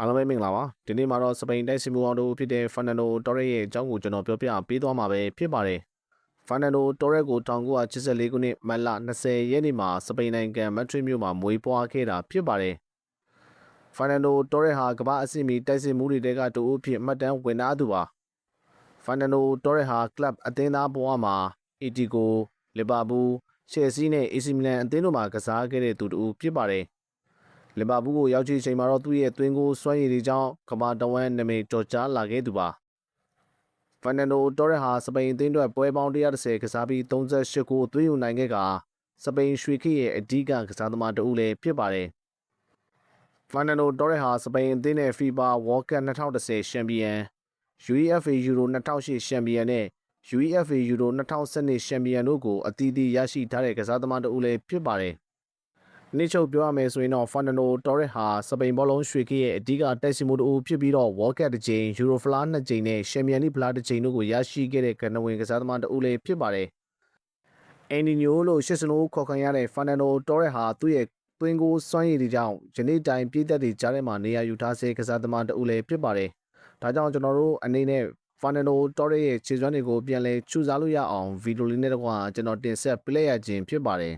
အားလုံးပဲမင်္ဂလာပါဒီနေ့မှာတော့စပိန်တိုက်စစ်မှုအောင်တို့ဖြစ်တဲ့ဖာနန်ဒိုတော်ရက်ရဲ့အကြောင်းကိုကျွန်တော်ပြောပြပေးသွားမှာပဲဖြစ်ပါတယ်ဖာနန်ဒိုတော်ရက်ကို1984ခုနှစ်မတ်လ20ရက်နေ့မှာစပိန်နိုင်ငံမက်ဒရစ်မြို့မှာမွေးဖွားခဲ့တာဖြစ်ပါတယ်ဖာနန်ဒိုတော်ရက်ဟာကမ္ဘာအဆင့်မီတိုက်စစ်မှုတွေတဲကတူအဖြစ်မှတ်တမ်းဝင်ထားသူပါဖာနန်ဒိုတော်ရက်ဟာကလပ်အသင်းသားဘဝမှာအီတီကိုလီဗာပူးချယ်ဆီနဲ့အေစီမီလန်အသင်းတို့မှာကစားခဲ့တဲ့သူတူဖြစ်ပါတယ်လီဗာပူးကိုရောက်ရှိချိန်မှာတော့သူ့ရဲ့သွင်းကိုစွမ်းရည်တွေကြောင့်ကမ္ဘာတဝန်းနာမည်ကျော်ကြားလာခဲ့သူပါဖာနန်ဒိုတော်ရက်ဟာစပိန်အသင်းအတွက်ပွဲပေါင်း130ကစားပြီး38ကိုသွင်းယူနိုင်ခဲ့ကာစပိန်ရွှေခေတ်ရဲ့အဓိကကစားသမားတဦးလည်းဖြစ်ပါတယ်ဖာနန်ဒိုတော်ရက်ဟာစပိန်အသင်းနဲ့ FIFA World Cup 2010ချန်ပီယံ UEFA Euro 2008ချန်ပီယံနဲ့ UEFA Euro 2012ချန်ပီယံတို့ကိုအသီးသီးရရှိထားတဲ့ကစားသမားတဦးလည်းဖြစ်ပါတယ်နေ့ချုပ်ပြောရမယ်ဆိုရင်တော့ဖာနန်ဒိုတော်ရက်ဟာစပိန်ဘောလုံးရွှေခေတ်ရဲ့အဓိကတိုက်စစ်မှုတဦးဖြစ်ပြီးတော့ World Cup တစ်ကြိမ် Euro ဖလား2ကြိမ်နဲ့ချန်ပီယံလိဖလားတစ်ကြိမ်တို့ကိုရရှိခဲ့တဲ့ကနဝင်ကစားသမားတဦးလည်းဖြစ်ပါတယ်အန်နီညိုလို့ရှစ်စနိုးခေါ်ခံရတဲ့ဖာနန်ဒိုတော်ရက်ဟာသူ့ရဲ့သွင်းကိုစွမ်းရည်တွေကြောင့်ယနေ့တိုင်ပြည်သက်တွေကြားထဲမှာနေရာယူထားဆဲကစားသမားတဦးလည်းဖြစ်ပါတယ်ဒါကြောင့်ကျွန်တော်တို့အနေနဲ့ဖာနန်ဒိုတော်ရက်ရဲ့ခြေစွမ်းတွေကိုပြန်လည်ချူစားလို့ရအောင်ဗီဒီယိုလေးနဲ့တကွာကျွန်တော်တင်ဆက်ပေးလိုက်ရခြင်းဖြစ်ပါတယ်